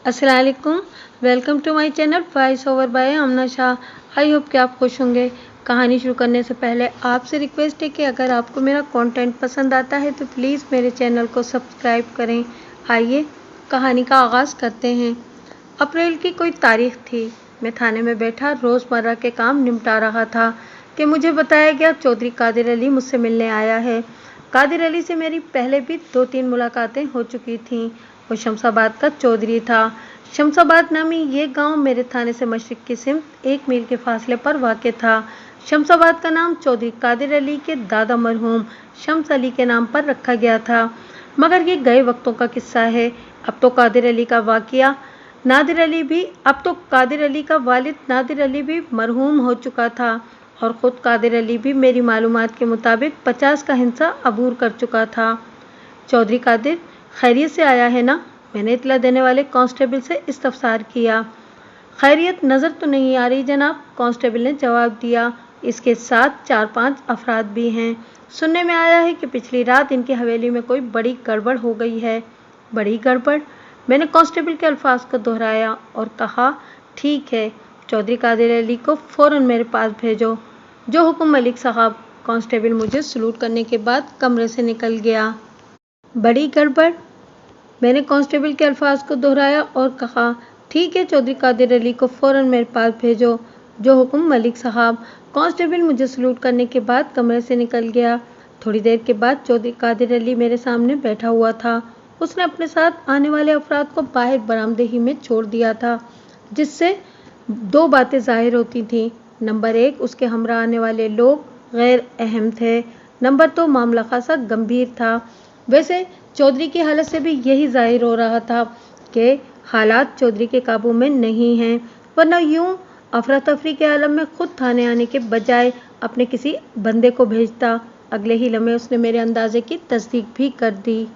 अस्सलाम वालेकुम। Welcome to my channel voice over by Amna Shah. I hope कि आप खुश होंगे। कहानी शुरू करने से पहले आपसे रिक्वेस्ट है कि अगर आपको मेरा कंटेंट पसंद आता है तो प्लीज़ मेरे चैनल को सब्सक्राइब करें। आइए कहानी का आगाज़ करते हैं। अप्रैल की कोई तारीख थी। मैं थाने में बैठा रोज़मर्रा के काम निपटा रहा था कि मुझे बताया गया चौधरी कादिर अली मुझसे मिलने आया है। कादिर अली से मेरी पहले भी 2-3 मुलाकातें हो चुकी थीं। वो शमशाबाद का चौधरी था। शमशाबाद नामी ये गांव मेरे थाने से मशरिक की सिमत 1 मील के फासले पर वाक़ था। शमशाबाद का नाम चौधरी कादिर अली के दादा मरहूम शम्स अली के नाम पर रखा गया था, मगर ये गए वक्तों का किस्सा है। अब तो कादिर अली का वालिद नादिर अली भी मरहूम हो चुका था और ख़ुद कादिर अली भी मेरी मालूमात के मुताबिक 50 का हिस्सा अबूर कर चुका था। चौधरी कादिर खैरियत से आया है ना? मैंने इतला देने वाले कांस्टेबल से इस्तफसार किया। खैरियत नज़र तो नहीं आ रही जनाब, कांस्टेबल ने जवाब दिया। इसके साथ 4-5 अफराद भी हैं। सुनने में आया है कि पिछली रात इनकी हवेली में कोई बड़ी गड़बड़ हो गई है। बड़ी गड़बड़? मैंने कांस्टेबल के अल्फाज को दोहराया और कहा, ठीक है, चौधरी कादिर अली को फ़ौरन मेरे पास भेजो। जो हुक्म मलिक साहब। कांस्टेबल मुझे सलूट करने के बाद कमरे से निकल गया। बड़ी गड़बड़? मैंने कांस्टेबल के अल्फाज को दोहराया और कहा, ठीक है, चौधरी कादिर अली को फ़ौरन मेरे पास भेजो। जो हुक्म मलिक साहब। कांस्टेबल मुझे सलूट करने के बाद कमरे से निकल गया। थोड़ी देर के बाद चौधरी कादिर अली मेरे सामने बैठा हुआ था। उसने अपने साथ आने वाले अफराद को बाहर बरामदेही में छोड़ दिया था, जिससे 2 बातें ज़ाहिर होती थीं। नंबर 1, उसके हमरा आने वाले लोग गैर अहम थे। नंबर 2, मामला खासा गंभीर था। वैसे चौधरी की हालत से भी यही जाहिर हो रहा था कि हालात चौधरी के काबू में नहीं हैं, वरना यूं अफरा तफरी के आलम में खुद थाने आने के बजाय अपने किसी बंदे को भेजता। अगले ही लम्हे उसने मेरे अंदाजे की तस्दीक भी कर दी।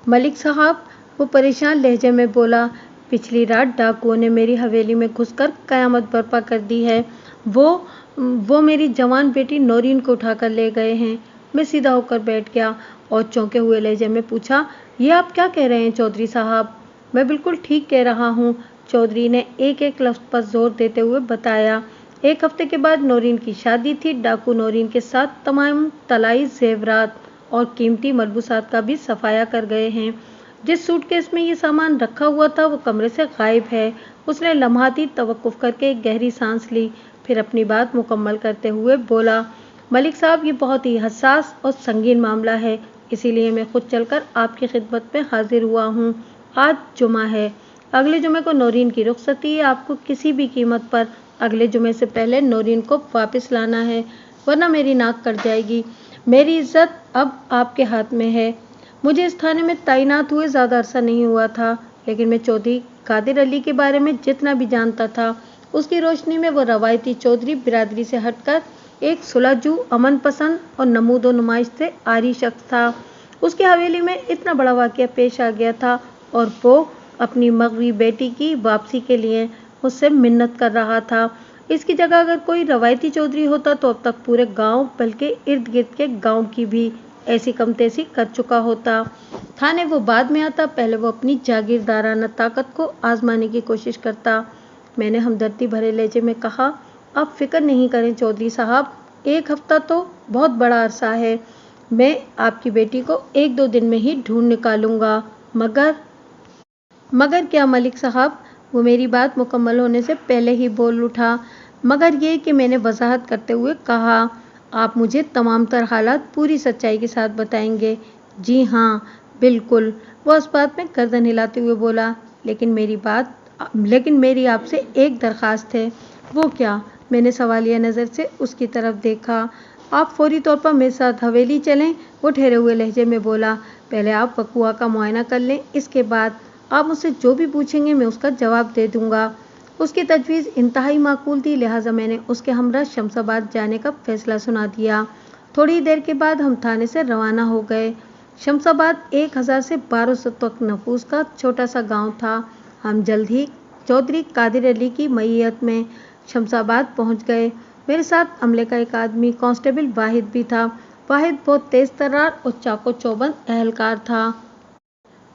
मलिक साहब, वो परेशान लहजे में बोला, पिछली रात डाकुओं ने मेरी हवेली में घुसकर क़यामत बर्पा कर दी है। वो मेरी जवान बेटी नौरीन को उठाकर ले गए हैं। मैं सीधा होकर बैठ गया और चौंके हुए लहजे में पूछा, ये आप क्या कह रहे हैं चौधरी साहब? मैं बिल्कुल ठीक कह रहा हूँ, चौधरी ने एक एक लफ्ज़ पर जोर देते हुए बताया। 1 हफ्ते के बाद नौरीन की शादी थी। डाकू नौरीन के साथ तमाम तलाई जेवरात और कीमती मलबूसात का भी सफाया कर गए हैं। जिस सूटकेस में ये सामान रखा हुआ था वो कमरे से गायब है। उसने लम्हाती तवक्कुफ करके एक गहरी सांस ली, फिर अपनी बात मुकम्मल करते हुए बोला, मलिक साहब, ये बहुत ही हसास और संगीन मामला है, इसीलिए मैं खुद चलकर आपकी खिदमत में हाजिर हुआ हूँ। आज जुमा है, अगले जुमे को नौरीन की रुखसती है। आपको किसी भी कीमत पर अगले जुमे से पहले नौरीन को वापस लाना है, वरना मेरी नाक कट जाएगी। मेरी इज्जत अब आपके हाथ में है। मुझे इस थाने में तैनात हुए ज़्यादा अरसा नहीं हुआ था, लेकिन मैं चौधरी कादिर अली के बारे में जितना भी जानता था, उसकी रोशनी में वो रवायती चौधरी बिरादरी से हटकर एक सुलझू, अमन पसंद और नमूदो नुमाइश से आरी शख्स था। उसकी हवेली में इतना बड़ा वाक़या पेश आ गया था और वो अपनी मगवी बेटी की वापसी के लिए मुझसे मिन्नत कर रहा था। इसकी जगह अगर कोई रवायती चौधरी होता तो अब तक पूरे गांव, बल्कि इर्द गिर्द के गांव की भी ऐसी कमतेसी कर चुका होता। थाने वो बाद में आता, पहले वो अपनी जागीरदाराना ताकत को आजमाने की कोशिश करता। मैंने हमदर्दी भरे लहजे में कहा, आप फिक्र नहीं करें चौधरी साहब, 1 हफ्ता तो बहुत बड़ा अरसा है। मैं आपकी बेटी को 1-2 दिन में ही ढूंढ निकालूंगा। मगर क्या मलिक साहब? वो मेरी बात मुकम्मल होने से पहले ही बोल उठा। मगर ये कि मैंने वजाहत करते हुए कहा, आप मुझे तमाम तर हालात पूरी सच्चाई के साथ बताएंगे। जी हाँ, बिल्कुल, वो इस बात में गर्दन हिलाते हुए बोला, लेकिन मेरी आपसे एक दरख्वास्त है। वो क्या? मैंने सवालिया नज़र से उसकी तरफ देखा। आप फौरी तौर पर मेरे साथ हवेली चलें, वो ठहरे हुए लहजे में बोला। पहले आप वकुआ का मुआयना कर लें, इसके बाद आप मुझसे जो भी पूछेंगे मैं उसका जवाब दे दूंगा। उसकी तजवीज़ इंतहाई माकूल थी, लिहाजा मैंने उसके हमरा शमशाबाद जाने का फैसला सुना दिया। थोड़ी देर के बाद हम थाने से रवाना हो गए। शमशाबाद 1000 से 1200 तक नफूस का छोटा सा गांव था। हम जल्द ही चौधरी कादिर अली की मईयत में शमशाबाद पहुंच गए। मेरे साथ अमले का एक आदमी कांस्टेबल वाहिद भी था। वाहिद बहुत तेज़ तर्रार और चाको चौबंद अहलकार था।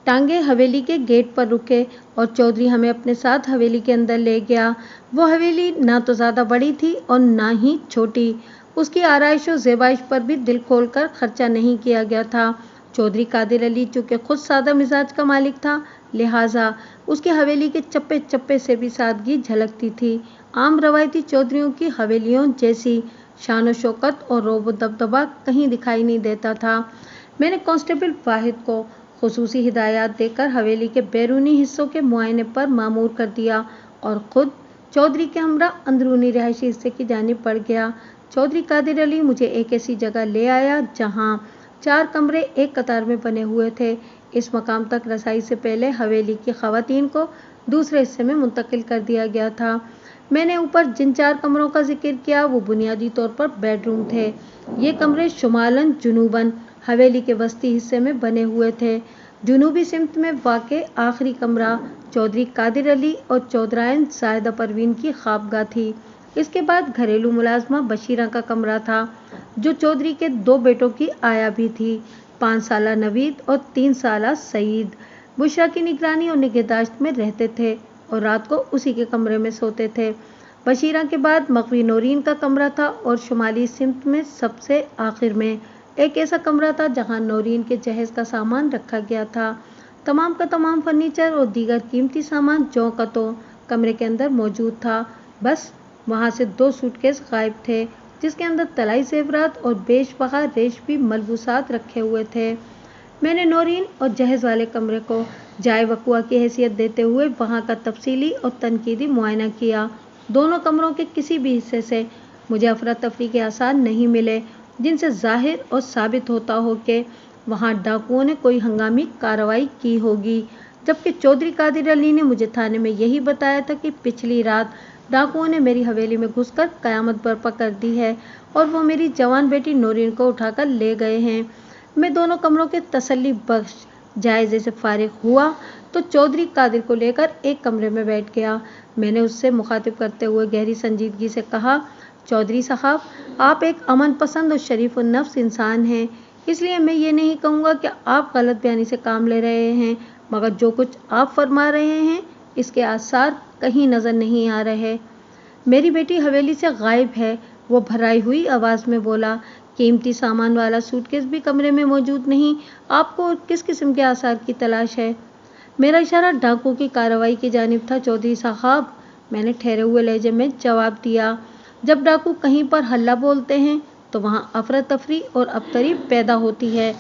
टांगे हवेली के गेट पर रुके और चौधरी हमें अपने साथ हवेली के अंदर ले गया। वो हवेली ना तो ज़्यादा बड़ी थी और ना ही छोटी। उसकी आराइश और ज़ेबाइश पर भी दिल खोलकर खर्चा नहीं किया गया था। चौधरी कादिर अली चूँकि खुद सादा मिजाज का मालिक था, लिहाजा उसकी हवेली के चप्पे चप्पे से भी सादगी झलकती थी। आम रवायती चौधरियों की हवेलियों जैसी शान व शौकत और रौब व दबदबा कहीं दिखाई नहीं देता था। मैंने कांस्टेबल वाहिद को खुसूसी हिदायत देकर हवेली के बैरूनी हिस्सों के मुआयने पर मामूर कर दिया और ख़ुद चौधरी के हमरा अंदरूनी रिहायशी हिस्से की जानिब बढ़ गया। चौधरी कादिर अली मुझे एक ऐसी जगह ले आया जहाँ 4 कमरे एक कतार में बने हुए थे। इस मकाम तक रसाई से पहले हवेली की ख़वातीन को दूसरे हिस्से में मुंतकिल कर दिया गया था। मैंने ऊपर जिन 4 कमरों का जिक्र किया वो बुनियादी तौर पर बेडरूम थे। ये कमरे शुमालन जुनूबन हवेली के वस्ती हिस्से में बने हुए थे। जुनूबी सिमत में वाक़े आखिरी कमरा चौधरी कादिर अली और चौधराइन ज़ाहिदा परवीन की ख्वाबगाह थी। इसके बाद घरेलू मुलाजमा बशीरा का कमरा था, जो चौधरी के 2 बेटों की आया भी थी, 5 साला नवीद और 3 साला सईद। बुशरा की निगरानी और निगहदाश्त में रहते थे और रात को उसी के कमरे में सोते थे। बशीरा के बाद मग़वी नौरीन का कमरा था और शुमाली सिमत में सबसे आखिर में एक ऐसा कमरा था जहाँ नौरीन के जहेज़ का सामान रखा गया था। तमाम का तमाम फर्नीचर और दीगर कीमती सामान ज्यों का त्यों कमरे के अंदर मौजूद था। बस वहाँ से 2 सूटकेस गायब थे, जिसके अंदर तलाई ज़ेवरात और बेशबहा रेशमी मलबूसात रखे हुए थे। मैंने नौरीन और जहेज़ वाले कमरे को जाए वक़ुआ की हैसियत देते हुए वहाँ का तफसीली और तनकीदी मुआयना किया। दोनों कमरों के किसी भी हिस्से से मुझे अफरा तफरी के आसार नहीं मिले, जिनसे ज़ाहिर और साबित होता हो कि वहाँ डाकुओं ने कोई हंगामी कार्रवाई की होगी। जबकि चौधरी कादिर अली ने मुझे थाने में यही बताया था कि पिछली रात डाकुओं ने मेरी हवेली में घुसकर क़यामत बर्पा कर दी है और वो मेरी जवान बेटी नौरीन को उठाकर ले गए हैं। मैं दोनों कमरों के तसल्ली बख्श जायज़े से फारिग हुआ तो चौधरी कादिर को लेकर एक कमरे में बैठ गया। मैंने उससे मुखातिब करते हुए गहरी संजीदगी से कहा, चौधरी साहब, आप एक अमन पसंद और शरीफ नफ्स इंसान हैं, इसलिए मैं ये नहीं कहूँगा कि आप गलत बयानी से काम ले रहे हैं, मगर जो कुछ आप फरमा रहे हैं इसके आसार कहीं नज़र नहीं आ रहे। मेरी बेटी हवेली से गायब है, वो भराई हुई आवाज़ में बोला। कीमती सामान वाला सूटकेस भी कमरे में मौजूद नहीं। आपको किस किस्म के आसार की तलाश है? मेरा इशारा डाकुओं की कार्रवाई की जानिब था। चौधरी साहब, मैंने ठहरे हुए लहजे में जवाब दिया, जब डाकू कहीं पर हल्ला बोलते हैं तो वहाँ अफरा तफरी और अबतरी पैदा होती है,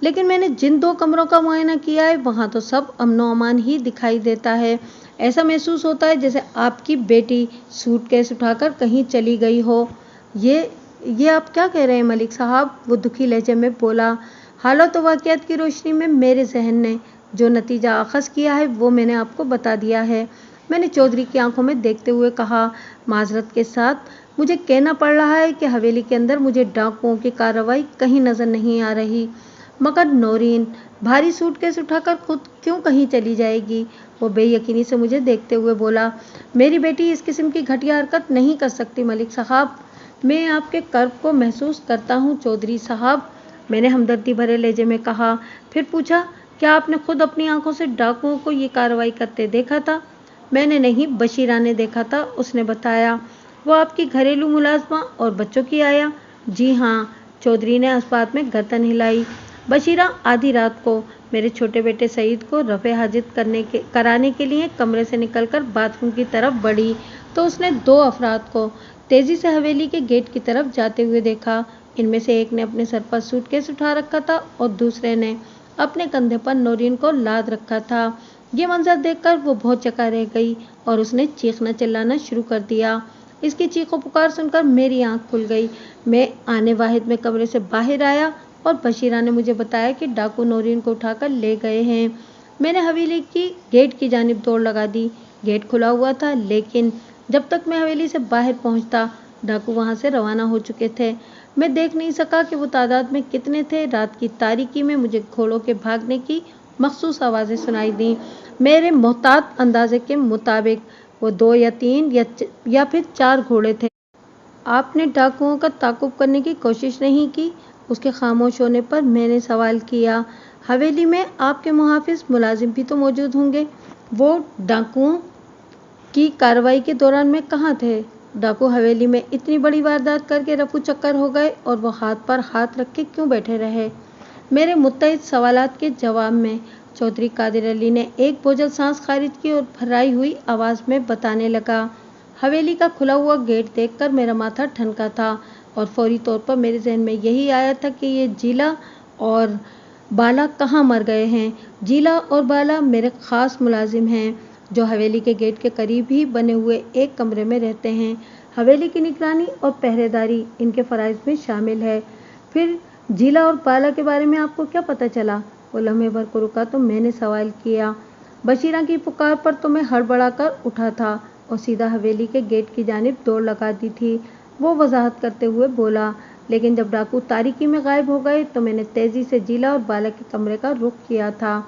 लेकिन मैंने जिन 2 कमरों का मुआयना किया है वहाँ तो सब अमनो अमान ही दिखाई देता है। ऐसा महसूस होता है जैसे आपकी बेटी सूटकेस उठाकर कहीं चली गई हो। ये आप क्या कह रहे हैं मलिक साहब? वो दुखी लहजे में बोला। हालात व वाक़ियात की रोशनी में मेरे जहन ने जो नतीजा अखज़ किया है वो मैंने आपको बता दिया है। मैंने चौधरी की आंखों में देखते हुए कहा, माजरत के साथ मुझे कहना पड़ रहा है कि हवेली के अंदर मुझे डाकुओं की कार्रवाई कहीं नज़र नहीं आ रही, मगर नौरीन भारी सूटकेस उठाकर खुद क्यों कहीं चली जाएगी? वो बेयकीनी से मुझे देखते हुए बोला, मेरी बेटी इस किस्म की घटिया हरकत नहीं कर सकती मलिक साहब। मैं आपके कर्ब को महसूस करता हूँ चौधरी साहब, मैंने हमदर्दी भरे लहजे में कहा। फिर पूछा, क्या आपने खुद अपनी आंखों से डाकुओं को ये कार्रवाई करते देखा था? मैंने नहीं, बशीरा ने देखा था, उसने बताया। वो आपकी घरेलू मुलाजमा और बच्चों की आया? जी हाँ, चौधरी ने इस्बात में गर्दन हिलाई। बशीरा आधी रात को मेरे छोटे बेटे सईद को रफ़े हाजित कराने के लिए कमरे से निकलकर बाथरूम की तरफ बढ़ी तो उसने 2 अफराद को तेज़ी से हवेली के गेट की तरफ जाते हुए देखा। इनमें से एक ने अपने सर पर सूटकेस उठा रखा था और दूसरे ने अपने कंधे पर नौरीन को लाद रखा था। ये मंजर देखकर वो बहुत चका रह गई और उसने चीखना चिल्लाना शुरू कर दिया। इसकी चीखों पुकार सुनकर मेरी आंख खुल गई। मैं आने वाहिद में कमरे से बाहर आया और बशीरा ने मुझे बताया कि डाकू नौरीन को उठाकर ले गए हैं। मैंने हवेली की गेट की जानिब दौड़ लगा दी। गेट खुला हुआ था, लेकिन जब तक मैं हवेली से बाहर पहुंचता डाकू वहां से रवाना हो चुके थे। मैं देख नहीं सका कि वो तादाद में कितने थे। रात की तारीकी में मुझे घोड़ों के भागने की मखसूस आवाज़ें सुनाई दी। मेरे मोहतात अंदाजे के मुताबिक वो 2 या 3 या फिर 4 घोड़े थे। आपने डाकुओं का ताक़ुब करने की कोशिश नहीं की? उसके खामोश होने पर मैंने सवाल किया, हवेली में आपके मुहाफिज मुलाजिम भी तो मौजूद होंगे, वो डाकुओं की कार्रवाई के दौरान में कहाँ थे? डाकू हवेली में इतनी बड़ी वारदात करके रफू चक्कर हो गए और वो हाथ पर हाथ रख के क्यों बैठे रहे? मेरे मुत्तहिद सवालात के जवाब में चौधरी कादिर अली ने एक बोझल सांस खारिज की और भर्राई हुई आवाज़ में बताने लगा, हवेली का खुला हुआ गेट देखकर मेरा माथा ठनका था और फौरी तौर पर मेरे जहन में यही आया था कि ये जीला और बाला कहाँ मर गए हैं। जीला और बाला मेरे ख़ास मुलाजिम हैं जो हवेली के गेट के करीब ही बने हुए एक कमरे में रहते हैं। हवेली की निगरानी और पहरेदारी इनके फ़राइज़ में शामिल है। फिर जीला और बाला के बारे में आपको क्या पता चला? वो लम्हे भर को रुका तो मैंने सवाल किया। बशीरा की पुकार पर तो मैं हड़बड़ा कर उठा था और सीधा हवेली के गेट की जानिब दौड़ लगा दी थी। वो वजाहत करते हुए बोला, लेकिन जब डाकू तारीकी में गायब हो गए तो मैंने तेज़ी से जीला और बाला के कमरे का रुख किया था।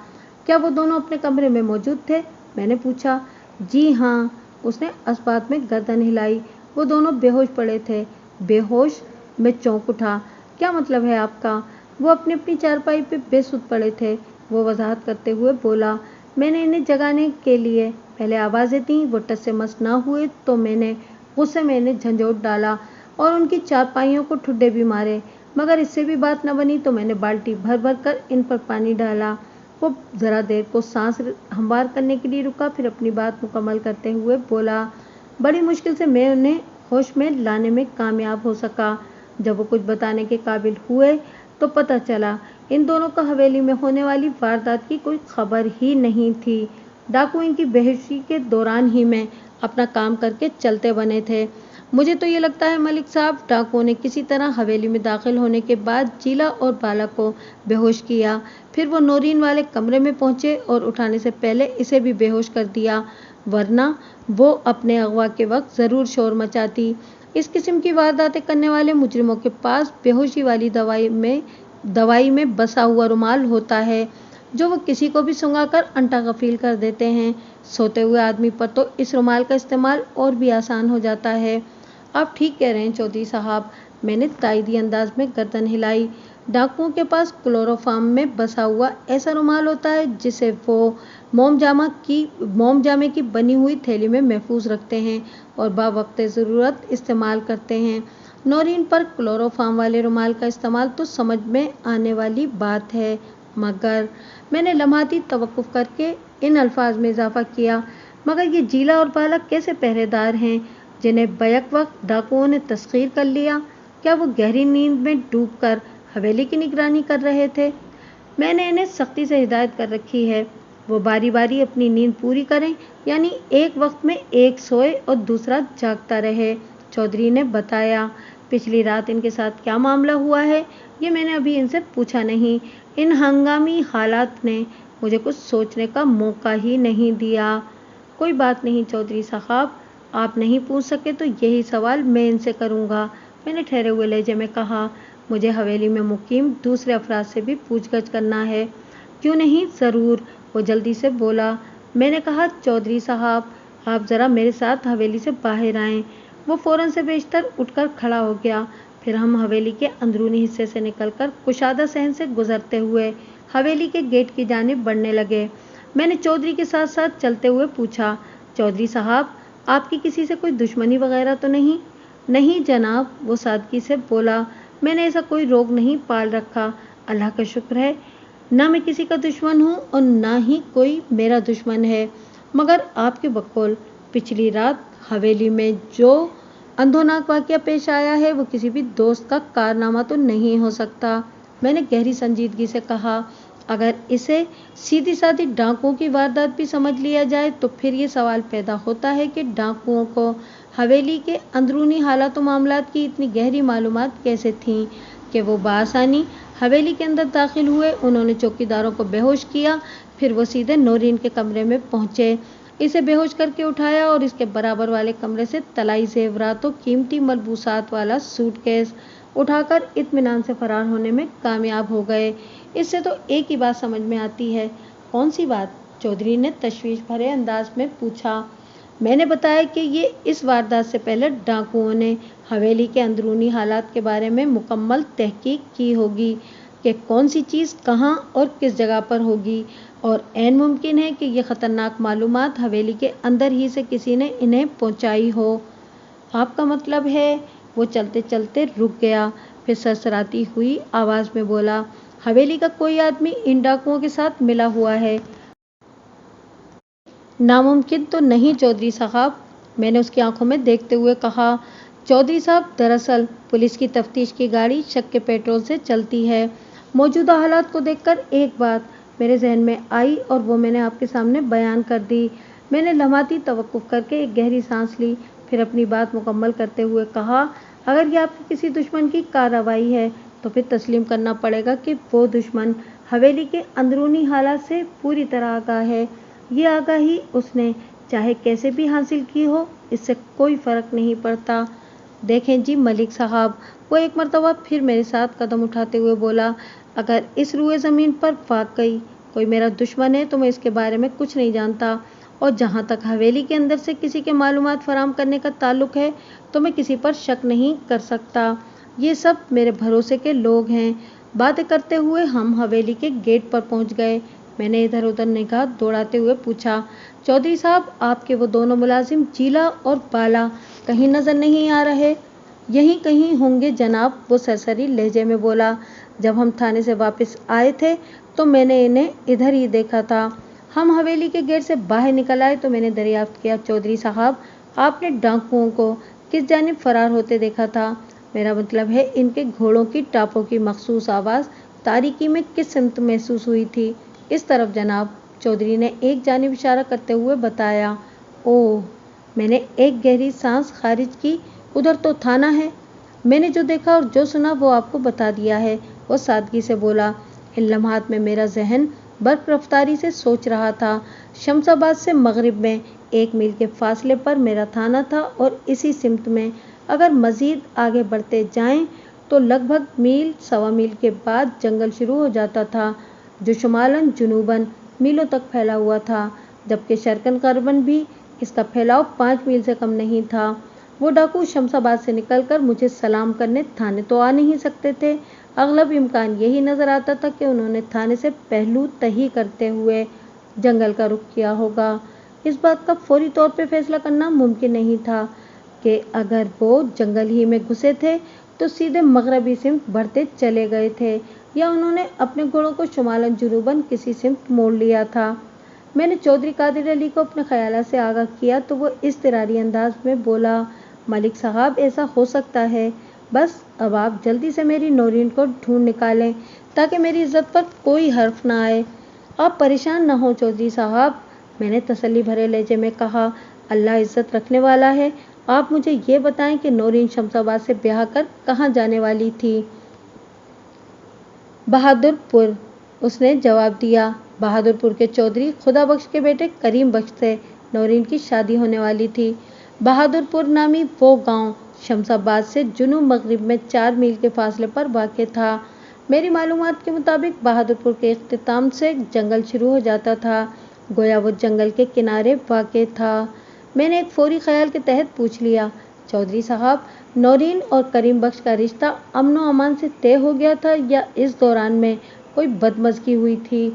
क्या वो दोनों अपने कमरे में मौजूद थे? मैंने पूछा। जी हाँ, उसने अस्बात में गर्दन हिलाई। वो दोनों बेहोश पड़े थे। बेहोश? मैं चौंक उठा। क्या मतलब है आपका? वो अपनी अपनी चारपाई पे बेसुध पड़े थे। वो वजाहत करते हुए बोला, मैंने इन्हें जगाने के लिए पहले आवाज़ें दी, वो टस से मस ना हुए तो मैंने गुस्से में इन्हें झंझोट डाला और उनकी चारपाइयों को ठुड्डे भी मारे, मगर इससे भी बात न बनी तो मैंने बाल्टी भर भर कर इन पर पानी डाला। वो ज़रा देर को सांस हमवार करने के लिए रुका, फिर अपनी बात मुकम्मल करते हुए बोला, बड़ी मुश्किल से मैं उन्हें होश में लाने में कामयाब हो सका। जब वो कुछ बताने के काबिल हुए तो पता चला इन दोनों को हवेली में होने वाली वारदात की कोई खबर ही नहीं थी। डाकू इनकी बेहोशी के दौरान ही में अपना काम करके चलते बने थे। मुझे तो ये लगता है मलिक साहब, डाकुओं ने किसी तरह हवेली में दाखिल होने के बाद जीला और बाला को बेहोश किया, फिर वो नौरीन वाले कमरे में पहुंचे और उठाने से पहले इसे भी बेहोश कर दिया, वरना वो अपने अगवा के वक्त ज़रूर शोर मचाती। इस किस्म की वारदातें करने वाले मुजरिमों के पास बेहोशी वाली दवाई में बसा हुआ रुमाल होता है जो वो किसी को भी सुंघाकर अंटा गफील कर देते हैं। सोते हुए आदमी पर तो इस रुमाल का इस्तेमाल और भी आसान हो जाता है। आप ठीक कह रहे हैं चौधरी साहब, मैंने ताइदी अंदाज में गर्दन हिलाई। डाकुओं के पास क्लोरोफार्म में बसा हुआ ऐसा रुमाल होता है जिसे वो मोम जामे की बनी हुई थैली में महफूज रखते हैं और बावक्त ज़रूरत इस्तेमाल करते हैं। नौरीन पर क्लोरोफार्म वाले रुमाल का इस्तेमाल तो समझ में आने वाली बात है, मगर मैंने लम्हाती तवक्कुफ करके इन अल्फाज में इजाफा किया, मगर ये जीला और बाला कैसे पहरेदार हैं जिन्हें बैक वक्त डाकुओं ने तस्खीर कर लिया? क्या वो गहरी नींद में डूबकर हवेली की निगरानी कर रहे थे? मैंने इन्हें सख्ती से हिदायत कर रखी है, वो बारी बारी अपनी नींद पूरी करें, यानी एक वक्त में एक सोए और दूसरा जागता रहे। चौधरी ने बताया, पिछली रात इनके साथ क्या मामला हुआ है ये मैंने अभी इनसे पूछा नहीं। इन हंगामी हालात ने मुझे कुछ सोचने का मौका ही नहीं दिया। कोई बात नहीं चौधरी साहब, आप नहीं पूछ सके तो यही सवाल मैं इनसे करूँगा, मैंने ठहरे हुए लहजे में कहा। मुझे हवेली में मुकीम दूसरे अफराद से भी पूछगछ करना है। क्यों नहीं, ज़रूर, वो जल्दी से बोला। मैंने कहा, चौधरी साहब आप ज़रा मेरे साथ हवेली से बाहर आएँ। वो फ़ौरन से बेशतर उठकर खड़ा हो गया। फिर हम हवेली के अंदरूनी हिस्से से निकलकर कुशादा सहन से गुजरते हुए हवेली के गेट की जानिब बढ़ने लगे। मैंने चौधरी के साथ साथ चलते हुए पूछा, चौधरी साहब आपकी किसी से कोई दुश्मनी वगैरह तो नहीं? नहीं जनाब, वो सादगी से बोला, मैंने ऐसा कोई रोग नहीं पाल रखा, अल्लाह का शुक्र है। ना मैं किसी का दुश्मन हूँ और ना ही कोई मेरा दुश्मन है, मगर आपके बकौल पिछली रात हवेली में जो अंधोनाक वाक़या पेश आया है वो किसी भी दोस्त का कारनामा तो नहीं हो सकता, मैंने गहरी संजीदगी से कहा। अगर इसे सीधी सादी डाकुओं की वारदात भी समझ लिया जाए तो फिर ये सवाल पैदा होता है कि डाकुओं को हवेली के अंदरूनी हालात व मामलात की इतनी गहरी मालूमात कैसे थीं कि वो बआसानी हवेली के अंदर दाखिल हुए। उन्होंने चौकीदारों को बेहोश किया, फिर वो सीधे नौरीन के कमरे में पहुंचे, इसे बेहोश करके उठाया और इसके बराबर वाले कमरे से तलाई ज़ेवरात और कीमती मलबूसात वाला सूटकेस उठाकर इत्मीनान से फरार होने में कामयाब हो गए। इससे तो एक ही बात समझ में आती है। कौन सी बात? चौधरी ने तशवीश भरे अंदाज में पूछा। میں نے بتایا کہ یہ اس واردات سے پہلے ڈاکوؤں نے حویلی کے اندرونی حالات کے بارے میں مکمل تحقیق کی ہوگی کہ کون سی چیز کہاں اور کس جگہ پر ہوگی، اور عین ممکن ہے کہ یہ خطرناک معلومات حویلی کے اندر ہی سے کسی نے انہیں پہنچائی ہو۔ آپ کا مطلب ہے؟ وہ چلتے چلتے رک گیا، پھر سرسراتی ہوئی آواز میں بولا، حویلی کا کوئی آدمی ان ڈاکوؤں کے ساتھ ملا ہوا ہے؟ ناممکن تو نہیں چودھری صاحب، میں نے اس کی آنکھوں میں دیکھتے ہوئے کہا۔ چودھری صاحب، دراصل پولیس کی تفتیش کی گاڑی شک کے پیٹرول سے چلتی ہے۔ موجودہ حالات کو دیکھ کر ایک بات میرے ذہن میں آئی اور وہ میں نے آپ کے سامنے بیان کر دی۔ میں نے لمحاتی توقف کر کے ایک گہری سانس لی، پھر اپنی بات مکمل کرتے ہوئے کہا، اگر یہ آپ کے کسی دشمن کی کارروائی ہے تو پھر تسلیم کرنا پڑے گا کہ وہ دشمن حویلی کے اندرونی حالات سے پوری طرح آگاہ ہے۔ یہ آگاہی اس نے چاہے کیسے بھی حاصل کی ہو، اس سے کوئی فرق نہیں پڑتا۔ دیکھیں جی ملک صاحب، وہ ایک مرتبہ پھر میرے ساتھ قدم اٹھاتے ہوئے بولا، اگر اس روئے زمین پر واقعی کوئی میرا دشمن ہے تو میں اس کے بارے میں کچھ نہیں جانتا، اور جہاں تک حویلی کے اندر سے کسی کے معلومات فراہم کرنے کا تعلق ہے تو میں کسی پر شک نہیں کر سکتا۔ یہ سب میرے بھروسے کے لوگ ہیں۔ باتیں کرتے ہوئے ہم حویلی کے گیٹ پر پہنچ گئے۔ میں نے ادھر ادھر نگاہ دوڑاتے ہوئے پوچھا، چودھری صاحب، آپ کے وہ دونوں ملازم جیلا اور بالا کہیں نظر نہیں آ رہے؟ یہیں کہیں ہوں گے جناب، وہ سرسری لہجے میں بولا۔ جب ہم تھانے سے واپس آئے تھے تو میں نے انہیں ادھر ہی دیکھا تھا۔ ہم حویلی کے گیٹ سے باہر نکل آئے تو میں نے دریافت کیا، چودھری صاحب، آپ نے ڈاکوؤں کو کس جانب فرار ہوتے دیکھا تھا؟ میرا مطلب ہے ان کے گھوڑوں کی ٹاپوں کی مخصوص آواز تاریکی میں کس سمت محسوس ہوئی تھی؟ اس طرف جناب، چودھری نے ایک جانب اشارہ کرتے ہوئے بتایا۔ اوہ! میں نے ایک گہری سانس خارج کی، ادھر تو تھانہ ہے۔ میں نے جو دیکھا اور جو سنا وہ آپ کو بتا دیا ہے، وہ سادگی سے بولا۔ ان لمحات میں میرا ذہن برق رفتاری سے سوچ رہا تھا۔ شمس آباد سے مغرب میں 1 میل کے فاصلے پر میرا تھانہ تھا اور اسی سمت میں اگر مزید آگے بڑھتے جائیں تو لگ بھگ میل سوا میل کے بعد جنگل شروع ہو جاتا تھا جو شمالاً جنوباً میلوں تک پھیلا ہوا تھا، جبکہ شرقاً غرباً بھی اس کا پھیلاؤ 5 میل سے کم نہیں تھا۔ وہ ڈاکو شمس آباد سے نکل کر مجھے سلام کرنے تھانے تو آ نہیں سکتے تھے، اغلب امکان یہی نظر آتا تھا کہ انہوں نے تھانے سے پہلو تہی کرتے ہوئے جنگل کا رخ کیا ہوگا۔ اس بات کا فوری طور پہ فیصلہ کرنا ممکن نہیں تھا کہ اگر وہ جنگل ہی میں گھسے تھے تو سیدھے مغربی سمت بڑھتے چلے گئے تھے یا انہوں نے اپنے گھوڑوں کو شمالاً جنوباً کسی سمت موڑ لیا تھا۔ میں نے چودھری قادر علی کو اپنے خیالات سے آگاہ کیا تو وہ اضطراری انداز میں بولا، ملک صاحب، ایسا ہو سکتا ہے، بس اب آپ جلدی سے میری نورین کو ڈھونڈ نکالیں تاکہ میری عزت پر کوئی حرف نہ آئے۔ آپ پریشان نہ ہوں چودھری صاحب، میں نے تسلی بھرے لہجے میں کہا، اللہ عزت رکھنے والا ہے۔ آپ مجھے یہ بتائیں کہ نورین شمس آباد سے بیاہ کر کہاں جانے والی تھی؟ بہادر پور، اس نے جواب دیا۔ بہادر پور کے چودھری خدا بخش کے بیٹے کریم بخش سے نورین کی شادی ہونے والی تھی۔ بہادر پور نامی وہ گاؤں شمس آباد سے جنوب مغرب میں 4 میل کے فاصلے پر واقع تھا۔ میری معلومات کے مطابق بہادر پور کے اختتام سے جنگل شروع ہو جاتا تھا، گویا وہ جنگل کے کنارے واقع تھا۔ میں نے ایک فوری خیال کے تحت پوچھ لیا، چودھری صاحب، نورین اور کریم بخش کا رشتہ امن و امان سے طے ہو گیا تھا یا اس دوران میں کوئی بدمزگی ہوئی تھی،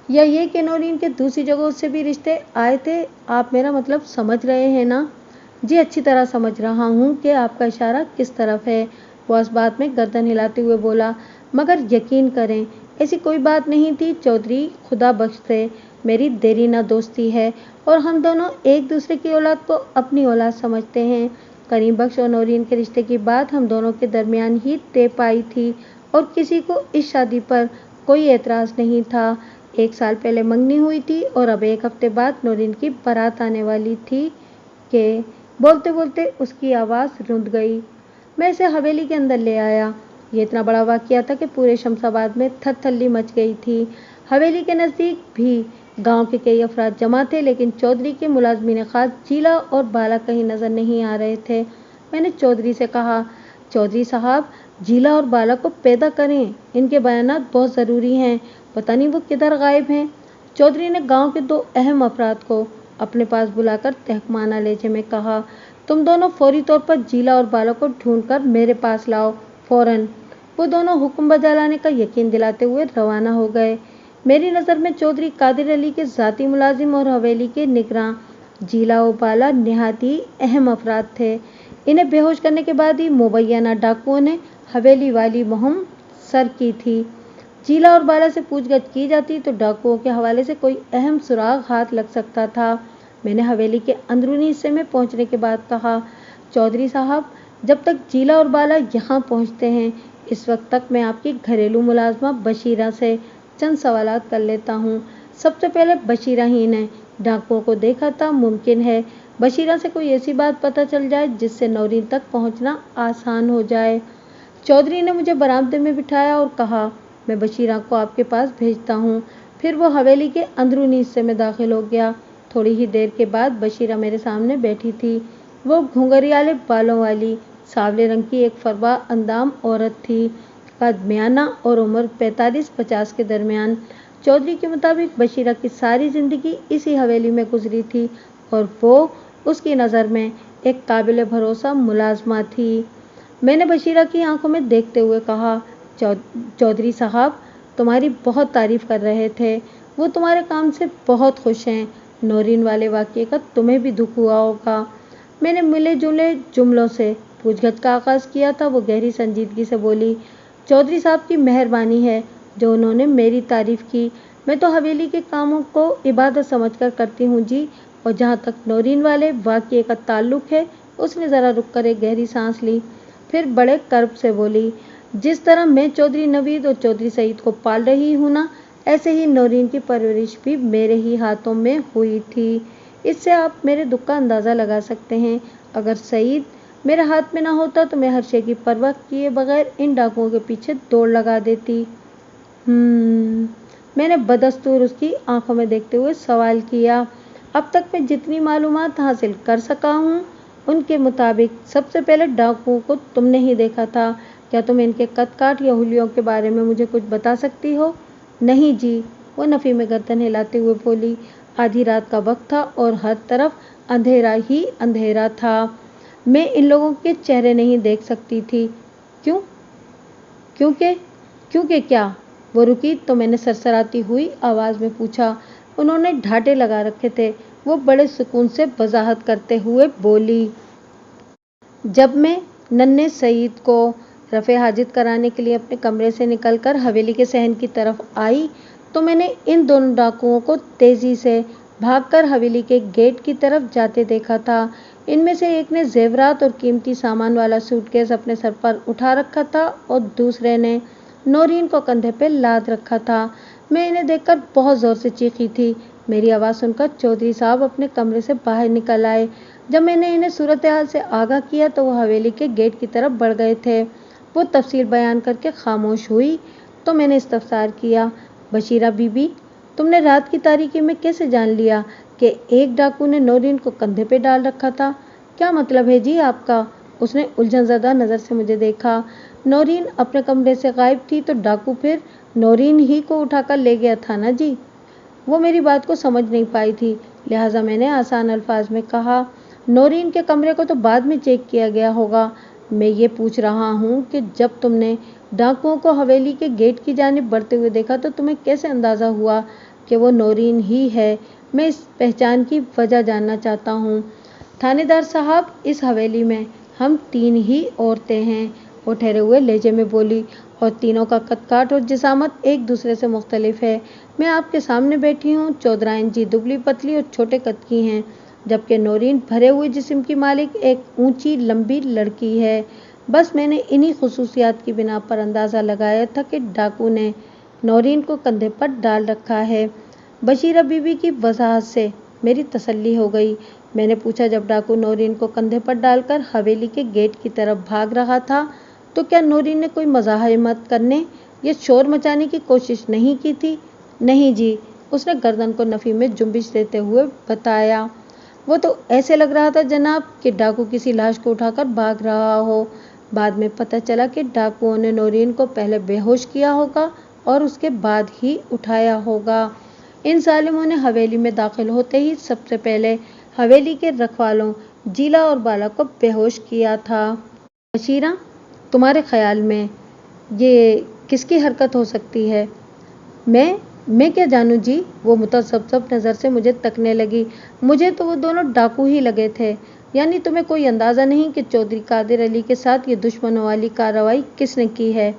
یا یہ کہ نورین کے دوسری جگہوں سے بھی رشتے آئے تھے؟ آپ میرا مطلب سمجھ رہے ہیں نا؟ جی اچھی طرح سمجھ رہا ہوں کہ آپ کا اشارہ کس طرف ہے، وہ اس بات میں گردن ہلاتے ہوئے بولا، مگر یقین کریں ایسی کوئی بات نہیں تھی۔ چودھری خدا بخش سے میری دیرینہ دوستی ہے اور ہم دونوں ایک دوسرے کی اولاد کو اپنی اولاد سمجھتے ہیں۔ کریم بخش اور نورین کے رشتے کی بات ہم دونوں کے درمیان ہی طے پائی تھی اور کسی کو اس شادی پر کوئی اعتراض نہیں تھا۔ 1 سال پہلے منگنی ہوئی تھی اور اب 1 ہفتے بعد نورین کی بارات آنے والی تھی کہ بولتے بولتے اس کی آواز رند گئی۔ میں اسے حویلی کے اندر لے آیا۔ یہ اتنا بڑا واقعہ تھا کہ پورے شمس آباد میں تھر تھلی مچ گئی تھی۔ حویلی کے نزدیک بھی گاؤں کے کئی افراد جمع تھے لیکن چودھری کے ملازمین خاص جیلا اور بالا کہیں نظر نہیں آ رہے تھے۔ میں نے چودھری سے کہا، چودھری صاحب، جیلا اور بالا کو پیدا کریں، ان کے بیانات بہت ضروری ہیں، پتہ نہیں وہ کدھر غائب ہیں۔ چودھری نے گاؤں کے 2 اہم افراد کو अपने पास बुलाकर तहकमाना लहजे में कहा, तुम दोनों फौरी तौर पर जीला और बाला को ढूंढ कर मेरे पास लाओ, फौरन। वो दोनों हुक्म बजा लाने का यकीन दिलाते हुए रवाना हो गए। मेरी नज़र में चौधरी कादिर अली के ज़ाती मुलाजिम और हवेली के निगरां जीला और बाला निहायत ही अहम अफराद थे। इन्हें बेहोश करने के बाद ही मुबैना डाकुओं ने हवेली वाली मुहिम सर की थी। जीला और बाला से पूछगछ की जाती तो डाकुओं के हवाले से कोई अहम सुराग हाथ लग सकता था। मैंने हवेली के अंदरूनी हिस्से में पहुंचने के बाद कहा, चौधरी साहब, जब तक जीला और बाला यहाँ पहुँचते हैं, इस वक्त तक मैं आपकी घरेलू मुलाजमा बशीरा से चंद सवालात कर लेता हूँ। सबसे पहले बशीरा ही ने डाकुओं को देखा था। मुमकिन है बशीरा से कोई ऐसी बात पता चल जाए जिससे नौरीन तक पहुँचना आसान हो जाए। चौधरी ने मुझे बरामदे में बिठाया और कहा, मैं बशीरा को आपके पास भेजता हूँ। फिर वो हवेली के अंदरूनी हिस्से में दाखिल हो गया। थोड़ी ही देर के बाद बशीरा मेरे सामने बैठी थी। वो घुंघरियाले बालों वाली सांवले रंग की एक फरबा अंदाम औरत थी। कद म्याना और उम्र 45-50 के दरमियान। चौधरी के मुताबिक बशीरा की सारी जिंदगी इसी हवेली में गुजरी थी और वो उसकी नज़र में एक काबिल भरोसा मुलाजमा थी। मैंने बशीरा की आंखों में देखते हुए कहा, चौधरी साहब तुम्हारी बहुत तारीफ कर रहे थे। वो तुम्हारे काम से बहुत खुश हैं। नौरीन वाले वाक़ये का तुम्हें भी दुख हुआ होगा। मैंने मिले जुले जुमलों से पूछगछ का आगाज़ किया था। वो गहरी संजीदगी से बोली, चौधरी साहब की मेहरबानी है जो उन्होंने मेरी तारीफ की। मैं तो हवेली के कामों को इबादत समझकर करती हूँ जी। और जहाँ तक नौरीन वाले वाक़ये का ताल्लुक़ है, उसने ज़रा रुक कर एक गहरी सांस ली, फिर बड़े कर्ब से बोली, जिस तरह मैं चौधरी नवीद और चौधरी सईद को पाल रही हूँ ना, ऐसे ही नौरीन की परवरिश भी मेरे ही हाथों में हुई थी। इससे आप मेरे दुख का अंदाज़ा लगा सकते हैं। अगर सईद मेरे हाथ में ना होता तो मैं हर शे की परवाह किए बगैर इन डाकुओं के पीछे दौड़ लगा देती। मैंने बदस्तूर उसकी आंखों में देखते हुए सवाल किया। अब तक मैं जितनी मालूमात हासिल कर सका हूँ, उनके मुताबिक सबसे पहले डाकुओं को तुमने ही देखा था। क्या तुम इनके कद काठ या हुलियों के बारे में मुझे कुछ बता सकती हो? नहीं जी, वो नफ़ी में गर्दन हिलाते हुए बोली। आधी रात का वक्त था और हर तरफ अंधेरा ही अंधेरा था। मैं इन लोगों के चेहरे नहीं देख सकती थी। क्यों? क्योंकि क्या? वो रुकी तो मैंने सरसराती हुई आवाज़ में पूछा। उन्होंने ढाटे लगा रखे थे। वो बड़े सुकून से वजाहत करते हुए बोली, जब मैं नन्हे सईद को रफ़े हाजित कराने के लिए अपने कमरे से निकलकर हवेली के सहन की तरफ आई तो मैंने इन दोनों डाकुओं को तेज़ी से भागकर हवेली के गेट की तरफ जाते देखा था। इनमें से एक ने जेवरात और कीमती सामान वाला सूटकेस अपने सर पर उठा रखा था और दूसरे ने नौरीन को कंधे पर लाद रखा था। मैं इन्हें देखकर बहुत ज़ोर से चीखी थी। मेरी आवाज़ सुनकर चौधरी साहब अपने कमरे से बाहर निकल आए। जब मैंने इन्हें सूरत हाल से आगाह किया तो वो हवेली के गेट की तरफ बढ़ गए थे। वो तफसील बयान करके खामोश हुई तो मैंने इस्तफसार किया, बशीरा बीबी, तुमने रात की तारीकी में कैसे जान लिया कि एक डाकू ने नौरीन को कंधे पे डाल रखा था? क्या मतलब है जी आपका? उसने उलझनज़दा नज़र से मुझे देखा। नौरीन अपने कमरे से गायब थी तो डाकू फिर नौरीन ही को उठाकर ले गया था ना जी। वो मेरी बात को समझ नहीं पाई थी, लिहाजा मैंने आसान अल्फाज में कहा, नौरीन के कमरे को तो बाद में चेक किया गया होगा। मैं ये पूछ रहा हूँ कि जब तुमने डाकुओं को हवेली के गेट की जानिब बढ़ते हुए देखा तो तुम्हें कैसे अंदाज़ा हुआ कि वो नौरीन ही है? मैं इस पहचान की वजह जानना चाहता हूँ। थानेदार साहब, इस हवेली में हम 3 ही औरतें हैं, वो ठहरे हुए लहजे में बोली, और तीनों का कद काठ और जिसामत एक दूसरे से मुख्तलिफ है। मैं आपके सामने बैठी हूँ। चौधराइन जी दुबली पतली और छोटे कद की हैं, जबकि नौरीन भरे हुए जिस्म की मालिक एक ऊंची लंबी लड़की है। बस मैंने इन्हीं खुसूसियात की बिना पर अंदाज़ा लगाया था कि डाकू ने नौरीन को कंधे पर डाल रखा है। बशीरा बीबी की वजाहत से मेरी तसल्ली हो गई। मैंने पूछा, जब डाकू नौरीन को कंधे पर डालकर हवेली के गेट की तरफ भाग रहा था तो क्या नौरीन ने कोई मज़ाहमत करने या शोर मचाने की कोशिश नहीं की थी? नहीं जी, उसने गर्दन को नफ़ी में जुम्बिश देते हुए बताया। वो तो ऐसे लग रहा था जनाब कि डाकू किसी लाश को उठाकर भाग रहा हो। बाद में पता चला कि डाकुओं ने नौरीन को पहले बेहोश किया होगा और उसके बाद ही उठाया होगा। ان ظالموں نے حویلی میں داخل ہوتے ہی سب سے پہلے حویلی کے رکھوالوں جیلا اور بالا کو بے ہوش کیا تھا۔ بشیرہ، تمہارے خیال میں یہ کس کی حرکت ہو سکتی ہے؟ میں کیا جانوں جی، وہ متذبذب نظر سے مجھے تکنے لگی۔ مجھے تو وہ دونوں ڈاکو ہی لگے تھے۔ یعنی تمہیں کوئی اندازہ نہیں کہ چودھری قادر علی کے ساتھ یہ دشمنوں والی کارروائی کس نے کی ہے؟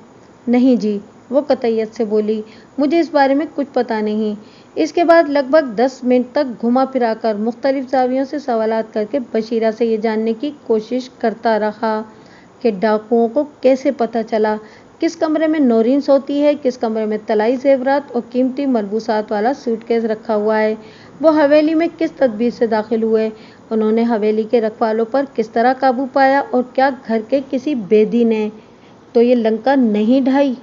نہیں جی، وہ قطعیت سے بولی، مجھے اس بارے میں کچھ پتہ نہیں۔ اس کے بعد لگ بھگ 10 منٹ تک گھما پھرا کر مختلف زاویوں سے سوالات کر کے بشیرہ سے یہ جاننے کی کوشش کرتا رہا کہ ڈاکوؤں کو کیسے پتہ چلا کس کمرے میں نورین سوتی ہے، کس کمرے میں طلائی زیورات اور قیمتی ملبوسات والا سوٹ کیس رکھا ہوا ہے، وہ حویلی میں کس تدبیر سے داخل ہوئے، انہوں نے حویلی کے رکھوالوں پر کس طرح قابو پایا، اور کیا گھر کے کسی بیدی نے تو یہ لنکا نہیں ڈھائی۔